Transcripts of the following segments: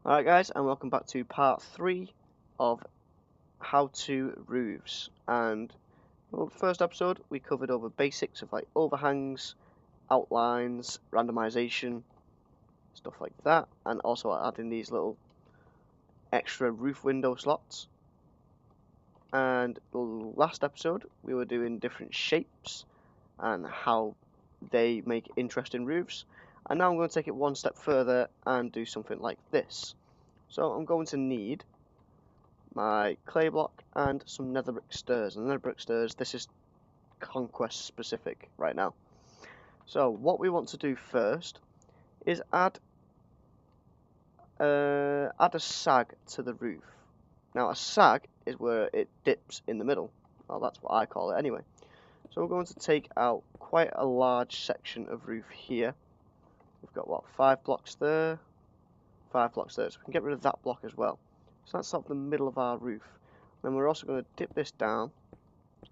Alright guys, and welcome back to part 3 of how to roofs. And well, the first episode we covered over basics of like overhangs, outlines, randomization, stuff like that, and also adding these little extra roof window slots. And the last episode we were doing different shapes and how they make interesting roofs. And now I'm going to take it one step further and do something like this. So I'm going to need my clay block and some nether brick stairs. And nether brick stairs, this is Conquest specific right now. So what we want to do first is add a sag to the roof. Now a sag is where it dips in the middle. Well, that's what I call it anyway. So we're going to take out quite a large section of roof here. We've got what, 5 blocks there, 5 blocks there. So we can get rid of that block as well. So that's sort of the middle of our roof. Then we're also going to dip this down,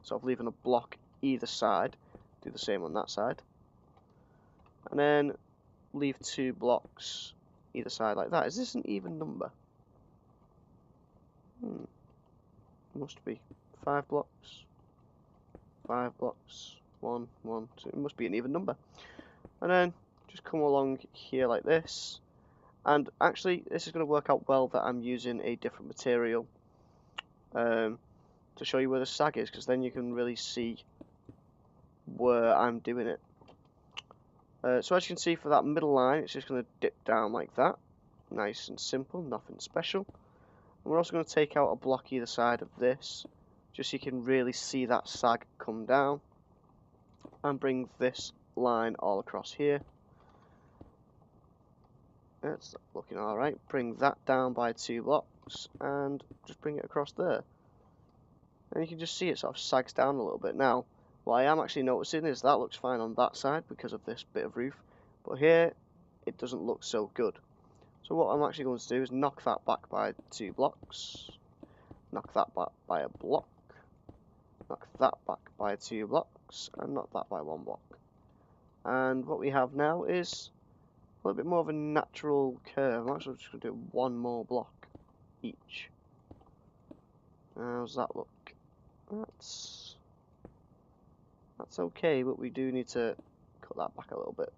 sort of leaving a block either side. Do the same on that side. And then leave 2 blocks either side like that. Is this an even number? Must be 5 blocks. 5 blocks. 1, 1, 2. It must be an even number. And then just come along here like this. And actually, this is going to work out well that I'm using a different material to show you where the sag is, because then you can really see where I'm doing it. So as you can see, for that middle line, it's just going to dip down like that. Nice and simple, nothing special. And we're also going to take out a block either side of this, just so you can really see that sag come down. And bring this line all across here. That's looking alright. Bring that down by 2 blocks and just bring it across there. And you can just see it sort of sags down a little bit. Now, what I am actually noticing is that looks fine on that side because of this bit of roof. But here, it doesn't look so good. So what I'm actually going to do is knock that back by 2 blocks. Knock that back by a block. Knock that back by 2 blocks. And knock that by 1 block. And what we have now is a little bit more of a natural curve. I'm actually just going to do 1 more block each. How's that look? That's okay, but we do need to cut that back a little bit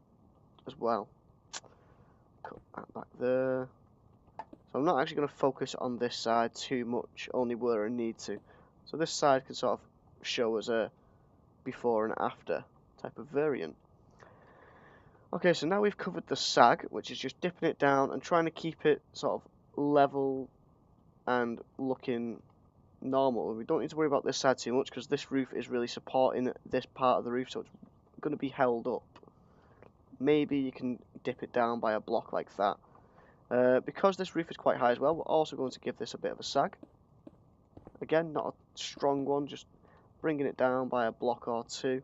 as well. Cut that back there. So I'm not actually going to focus on this side too much, only where I need to. So this side can sort of show as a before and after type of variant. Okay, so now we've covered the sag, which is just dipping it down and trying to keep it sort of level and looking normal. We don't need to worry about this side too much because this roof is really supporting this part of the roof, so it's going to be held up. Maybe you can dip it down by a block like that. Because this roof is quite high as well, we're also going to give this a bit of a sag. Again, not a strong one, just bringing it down by a block or 2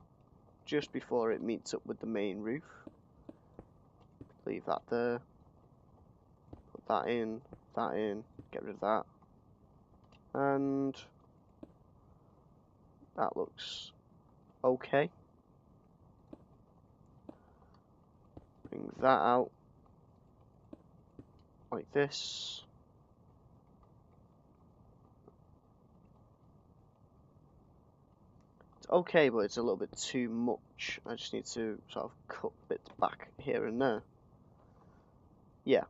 just before it meets up with the main roof. Leave that there. Put that in, get rid of that. And that looks okay. Bring that out like this. It's okay, but it's a little bit too much. I just need to sort of cut bits back here and there. Yeah.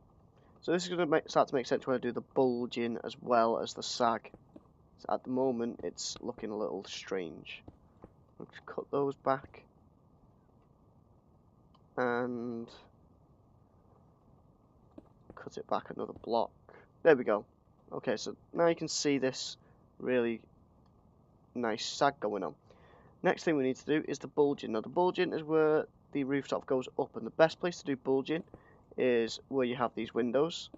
So this is going to start to make sense when I do the bulging as well as the sag. So at the moment, it's looking a little strange. I'll just cut those back. And cut it back another block. There we go. Okay, so now you can see this really nice sag going on. Next thing we need to do is the bulging. Now the bulging is where the roof top goes up, and the best place to do bulging is where you have these windows.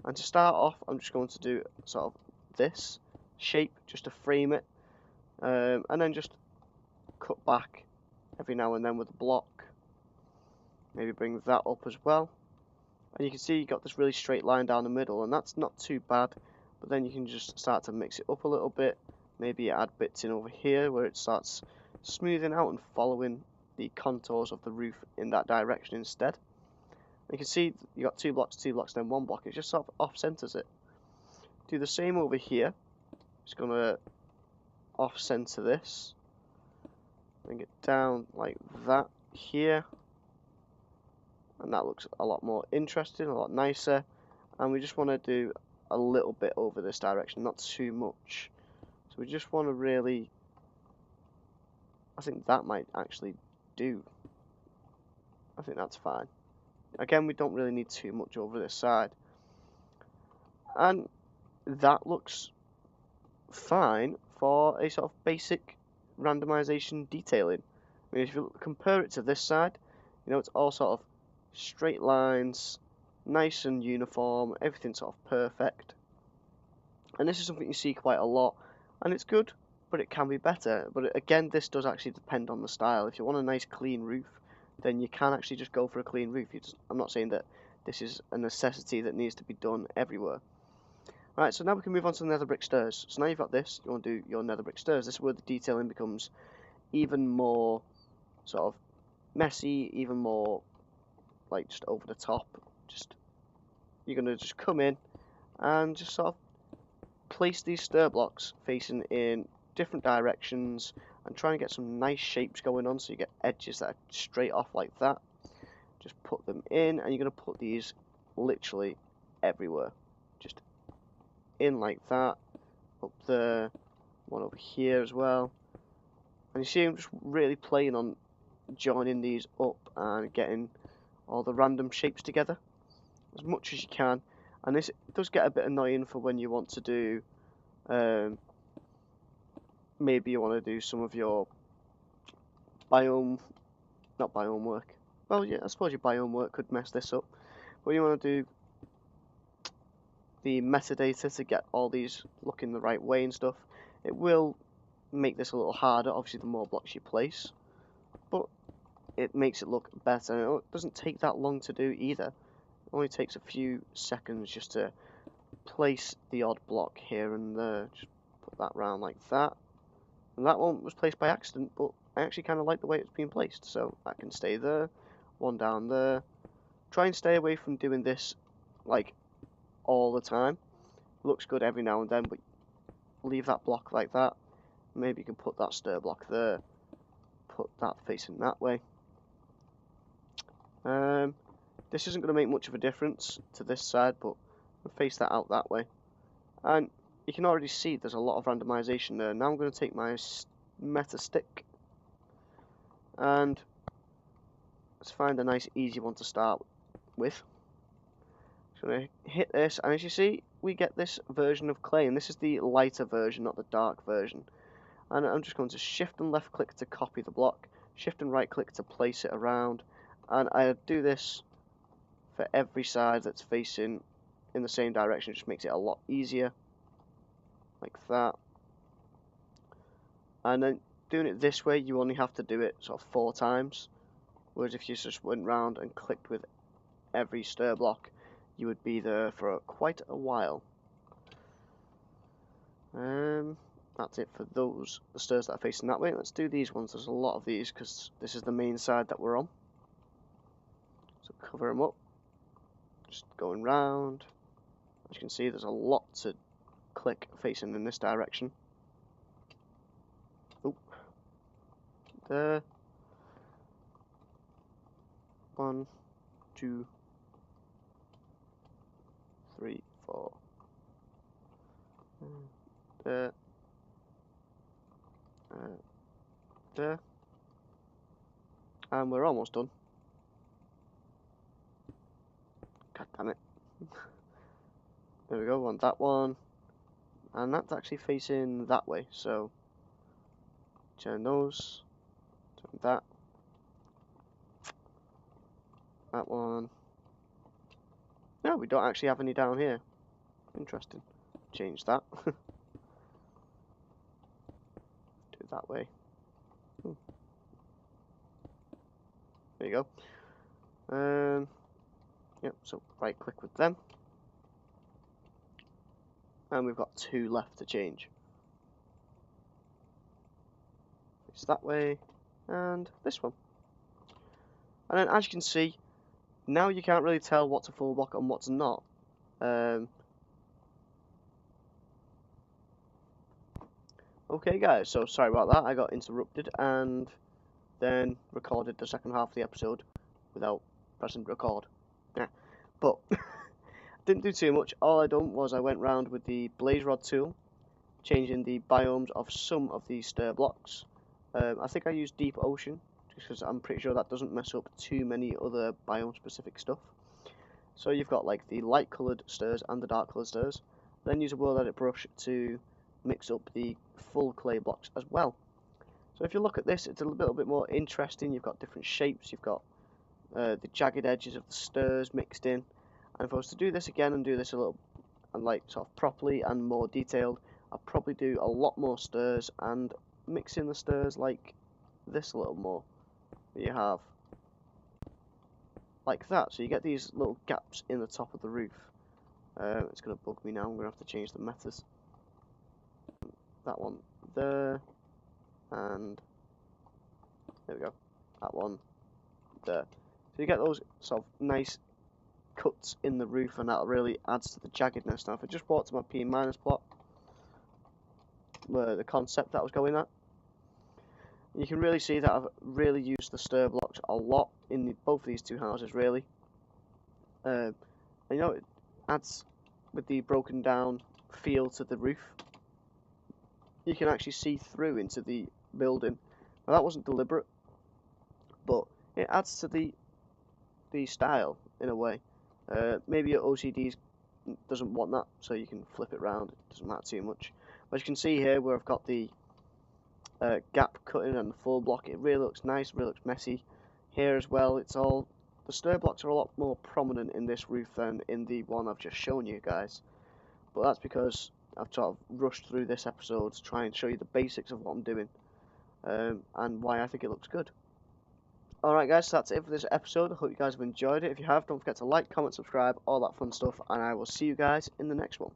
And to start off, I'm just going to do sort of this shape just to frame it, and then just cut back every now and then with a block. Maybe bring that up as well, and you can see you got this really straight line down the middle, and that's not too bad. But then you can just start to mix it up a little bit, maybe add bits in over here where it starts smoothing out and following the contours of the roof in that direction instead. You can see you got 2 blocks, then 1 block. It just sort of off-centers it. Do the same over here. Just gonna off-center this. Bring it down like that here. And that looks a lot more interesting, a lot nicer. And we just want to do a little bit over this direction, not too much. So we just want to really, I think that might actually do. I think that's fine. Again, we don't really need too much over this side. And that looks fine for a sort of basic randomization detailing. I mean, if you compare it to this side, you know, it's all sort of straight lines, nice and uniform, everything sort of perfect. And this is something you see quite a lot, and it's good, but it can be better. But again, this does actually depend on the style. If you want a nice clean roof, then you can actually just go for a clean roof. I'm not saying that this is a necessity that needs to be done everywhere. Right, so now we can move on to the nether brick stairs. So now you've got this, you want to do your nether brick stairs. This is where the detailing becomes even more sort of messy, even more like just over the top. You're gonna just come in and just sort of place these stair blocks facing in different directions and try and get some nice shapes going on, so you get edges that are straight off like that. Just put them in, and you're gonna put these literally everywhere. Just in like that, up there, one over here as well. And you see I'm just really playing on joining these up and getting all the random shapes together as much as you can. And this does get a bit annoying for when you want to do, maybe you want to do some of your not biome work. Well, yeah, I suppose your biome work could mess this up. But you want to do the metadata to get all these looking the right way and stuff. It will make this a little harder, obviously, the more blocks you place. But it makes it look better. And it doesn't take that long to do either. It only takes a few seconds just to place the odd block here and there. Just put that round like that. And that one was placed by accident, but I actually kind of like the way it's been placed. So that can stay there. One down there. Try and stay away from doing this like all the time. Looks good every now and then, but leave that block like that. Maybe you can put that stair block there. Put that facing that way. This isn't going to make much of a difference to this side, but I'll face that out that way. And you can already see there's a lot of randomization there. Now I'm going to take my meta stick and let's find a nice easy one to start with. So I'm going to hit this, and as you see, we get this version of clay, and this is the lighter version, not the dark version. And I'm just going to shift and left click to copy the block, shift and right click to place it around, and I do this for every side that's facing in the same direction. It just makes it a lot easier, like that. And then doing it this way, you only have to do it sort of 4 times, whereas if you just went round and clicked with every stair block, you would be there for quite a while. That's it for those, the stairs that are facing that way. Let's do these ones. There's a lot of these because this is the main side that we're on. So cover them up. Just going round. As you can see, there's a lot to click facing in this direction. Oh, there. 1, 2, 3, 4. There. There. And we're almost done. God damn it. There we go, on that one. And that's actually facing that way, so turn those, turn that. That one. No, we don't actually have any down here. Interesting. Change that. Do it that way. There you go. Yep, so right click with them. And we've got 2 left to change. It's that way, and this one. And then as you can see, Now you can't really tell what's a full block and what's not. Okay guys, so sorry about that, I got interrupted and then recorded the second half of the episode without pressing record. Yeah. But didn't do too much. All I done was I went round with the blaze rod tool, changing the biomes of some of these stir blocks. I think I used deep ocean just because I'm pretty sure that doesn't mess up too many other biome specific stuff. So you've got like the light coloured stirs and the dark coloured stirs. Then use a world edit brush to mix up the full clay blocks as well. So if you look at this, it's a little bit more interesting. You've got different shapes, you've got the jagged edges of the stirs mixed in. And if I was to do this again and do this a little, and like sort of properly and more detailed, I'll probably do a lot more stirs and mix in the stirs like this a little more. You have like that, so you get these little gaps in the top of the roof. It's going to bug me now, I'm going to have to change the methods. That one there, and there we go, that one there. So you get those sort of nice cuts in the roof, and that really adds to the jaggedness. Now if I just walk to my P- plot, where the concept that I was going at, you can really see that I've really used the stir blocks a lot in both of these two houses, really. And you know, it adds with the broken down feel to the roof. You can actually see through into the building. Now that wasn't deliberate, but it adds to the style in a way. Maybe your OCD doesn't want that, so you can flip it round. It doesn't matter too much. But as you can see here, where I've got the gap cutting and the full block, it really looks nice, really looks messy. Here as well, it's all, the stir blocks are a lot more prominent in this roof than in the one I've just shown you guys. But that's because I've sort of rushed through this episode to try and show you the basics of what I'm doing, and why I think it looks good. Alright guys, so that's it for this episode. I hope you guys have enjoyed it. If you have, don't forget to like, comment, subscribe, all that fun stuff, and I will see you guys in the next one.